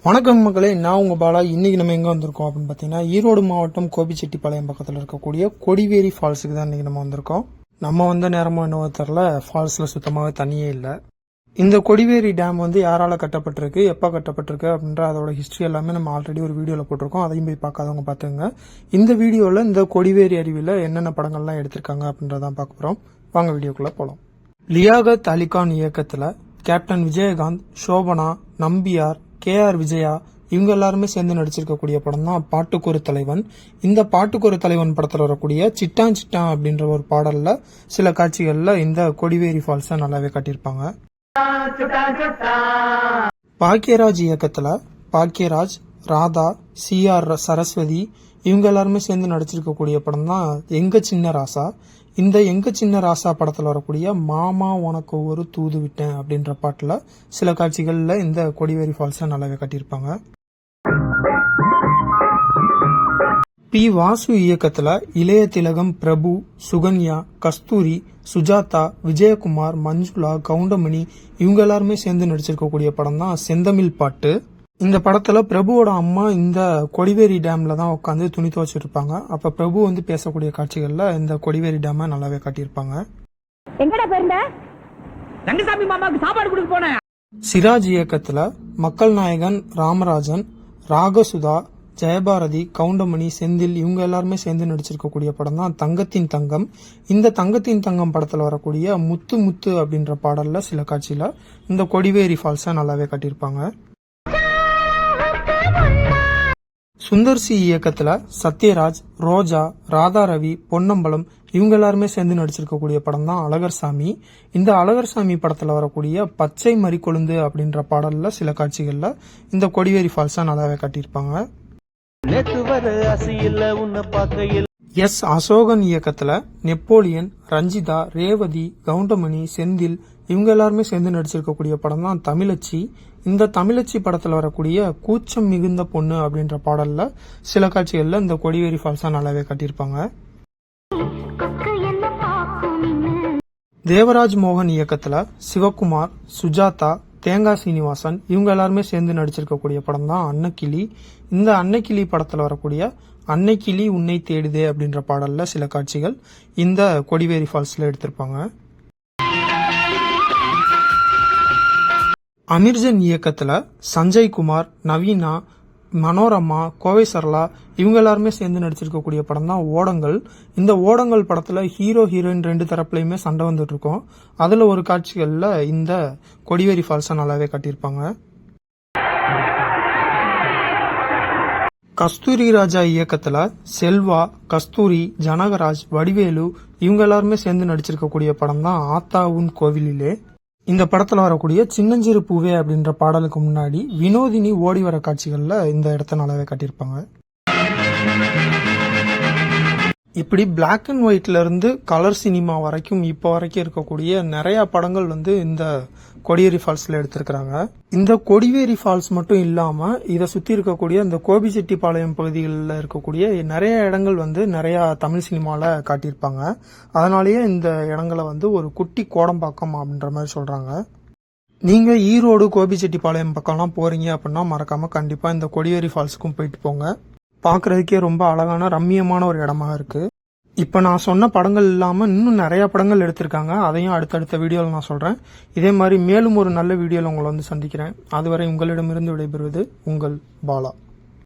வணக்கம் மக்களே, நான் உங்க பாலா. இன்னைக்கு நம்ம எங்க வந்திருக்கோம் அப்படின்னு பாத்தீங்கன்னா, ஈரோடு மாவட்டம் கோபிச்செட்டிப்பாளையம் பக்கத்துல இருக்கக்கூடிய கொடிவேரி ஃபால்ஸுக்கு தான் இன்னைக்கு நம்ம வந்திருக்கோம். நம்ம வந்த நேரமும் என்னவோ தெரியல, ஃபால்ஸ்ல சுத்தமாவே தண்ணியே இல்லை. இந்த கொடிவேரி டேம் வந்து யாரால கட்டப்பட்டிருக்கு, எப்ப கட்டப்பட்டிருக்கு அப்படின்ற அதோட ஹிஸ்டரி எல்லாமே நம்ம ஆல்ரெடி ஒரு வீடியோல போட்டிருக்கோம். அதையும் போய் பார்க்காதவங்க பாத்துங்க. இந்த வீடியோல இந்த கொடிவேரி அருவியில என்னென்ன படங்கள்லாம் எடுத்திருக்காங்க அப்படின்றதான் பார்க்க போறோம். வாங்க வீடியோக்குள்ள போலாம். லியாகத் அலிகான் இயக்கத்துல கேப்டன் விஜயகாந்த், சோபனா, நம்பியார், KR விஜயா இவங்க எல்லாருமே சேர்ந்து நடிச்சிருக்கக்கூடிய படம் தான் பாட்டுக்கொரு தலைவன். இந்த பாட்டுக்கொரு தலைவன் படத்துல வரக்கூடிய சிட்டான் சிட்டான் அப்படின்ற ஒரு பாடல்ல சில காட்சிகள்ல இந்த கொடிவேரி ஃபால்ஸ நல்லாவே காட்டியிருப்பாங்க. பாக்யராஜ் இயக்கத்துல பாக்யராஜ், ராதா, CR சரஸ்வதி இவங்க எல்லாருமே சேர்ந்து நடிச்சிருக்கக்கூடிய படம் தான் எங்க சின்ன ராசா. இந்த எங்க சின்ன ராசா படத்துல வரக்கூடிய மாமா உனக்கு ஒரு தூது விட்டேன் அப்படின்ற பாட்டுல சில காட்சிகள்ல இந்த கொடிவேரி ஃபால்ஸ நல்லாவே காட்டியிருப்பாங்க. P. வாசு இயக்கத்துல இளைய திலகம், பிரபு, சுகன்யா, கஸ்தூரி, சுஜாதா, விஜயகுமார், மஞ்சுளா, கவுண்டமணி இவங்க எல்லாருமே சேர்ந்து நடிச்சிருக்கக்கூடிய படம் தான் செந்தமிழ் பாட்டு. இந்த படத்துல பிரபுவோட அம்மா இந்த கொடிவேரி டேம்ல தான் உட்காந்து துணி துவைச்சிருப்பாங்க. அப்ப பிரபு வந்து பேசக்கூடிய காட்சிகள்ல இந்த கொடிவேரி டேம நல்லாவே காட்டியிருப்பாங்க. சிராஜ் இயக்கத்துல மக்கள் நாயகன், ராமராஜன், ராகசுதா, ஜெயபாரதி, கவுண்டமணி, செந்தில் இவங்க எல்லாருமே சேர்ந்து நடிச்சிருக்கக்கூடிய படம் தான் தங்கத்தின் தங்கம். இந்த தங்கத்தின் தங்கம் படத்துல வரக்கூடிய முத்து முத்து அப்படின்ற பாடல்ல சில காட்சியில இந்த கொடிவேரி ஃபால்ஸ நல்லாவே காட்டியிருப்பாங்க. சுந்தர்சி இயக்கத்துல சத்யராஜ், ரோஜா, ராதா ரவி, பொன்னம்பலம் இவங்க எல்லாருமே சேர்ந்து நடிச்சிருக்கக்கூடிய படம் தான் அழகர் சாமி. இந்த அழகர் சாமி படத்துல வரக்கூடிய பச்சை மறிக்கொழுந்து அப்படின்ற பாடல்ல சில காட்சிகள்ல இந்த கொடிவேரி ஃபால்ஸா நல்லாவே காட்டியிருப்பாங்க. S. அசோகன் இயக்கத்துல நெப்போலியன், ரஞ்சிதா, ரேவதி, கவுண்டமணி, செந்தில் இவங்க எல்லாருமே சேர்ந்து நடிச்சிருக்கக்கூடிய படம் தான் தமிழச்சி. இந்த தமிழச்சி படத்துல வரக்கூடிய கூச்சம் மிகுந்த பொண்ணு அப்படின்ற பாடல்ல சில காட்சிகள்ல இந்த கொடிவேரி ஃபால்ஸா நல்லாவே காட்டியிருப்பாங்க. தேவராஜ் மோகன் இயக்கத்துல சிவகுமார், சுஜாதா, தேங்காய் சீனிவாசன் இவங்க எல்லாருமே சேர்ந்து நடிச்சிருக்கக்கூடிய படம் தான் அன்னக்கிளி. இந்த அன்னைக்கிளி படத்துல வரக்கூடிய அன்னைக்கிளி உன்னை தேடுதே அப்படின்ற பாடல்ல சில காட்சிகள் இந்த கொடிவேரி ஃபால்ஸ்ல எடுத்திருப்பாங்க. அமிர்ஜன் இயக்கத்துல சஞ்சய் குமார், நவீனா, மனோரமா, கோவை சரளா இவங்க எல்லாருமே சேர்ந்து நடிச்சிருக்கக்கூடிய படம் தான் ஓடங்கள். இந்த ஓடங்கள் படத்துல ஹீரோ ஹீரோயின் ரெண்டு தரப்புலயுமே சண்டை வந்துட்டு இருக்கும். அதுல ஒரு காட்சிகள்ல இந்த கொடிவேரி ஃபால்ஸ நல்லாவே காட்டியிருப்பாங்க. கஸ்தூரி ராஜா இயக்கத்துல செல்வா, கஸ்தூரி, ஜனகராஜ், வடிவேலு இவங்க எல்லாருமே சேர்ந்து நடிச்சிருக்கக்கூடிய படம் தான் ஆத்தா உன் கோவிலிலே. இந்த படத்துல வரக்கூடிய சின்னஞ்சிறு பூவே அப்படின்ற பாடலுக்கு முன்னாடி வினோதினி ஓடி வர காட்சிகள்ல இந்த இடத்த நல்லாவே காட்டியிருப்பாங்க. இப்படி பிளாக் அண்ட் ஒயிட்ல இருந்து கலர் சினிமா வரைக்கும் இப்ப வரைக்கும் இருக்கக்கூடிய நிறைய படங்கள் வந்து இந்த கொடிவேரி ஃபால்ஸ்ல எடுத்திருக்கிறாங்க. இந்த கொடிவேரி ஃபால்ஸ் மட்டும் இல்லாம இதை சுத்தி இருக்கக்கூடிய இந்த கோபிச்செட்டிப்பாளையம் பகுதிகளில் இருக்கக்கூடிய நிறைய இடங்கள் வந்து நிறைய தமிழ் சினிமால காட்டியிருப்பாங்க. அதனாலேயே இந்த இடங்களை வந்து ஒரு குட்டி கோடம்பாக்கம் அப்படின்ற மாதிரி சொல்றாங்க. நீங்க ஈரோடு கோபிச்செட்டிப்பாளையம் பக்கம்லாம் போறீங்க அப்படின்னா மறக்காம கண்டிப்பா இந்த கொடிவேரி ஃபால்ஸுக்கும் போயிட்டு போங்க. பாக்குறதுக்கே ரொம்ப அழகான ரம்மியமான ஒரு இடமா இருக்கு. இப்ப நான் சொன்ன படங்கள் இல்லாம இன்னும் நிறைய படங்கள் எடுத்திருக்காங்க. அதையும் அடுத்தடுத்த வீடியோல நான் சொல்றேன். இதே மாதிரி மேலும் ஒரு நல்ல வீடியோல உங்களை வந்து சந்திக்கிறேன். அதுவரை உங்களிடமிருந்து விடைபெறுவது உங்கள் பாலா.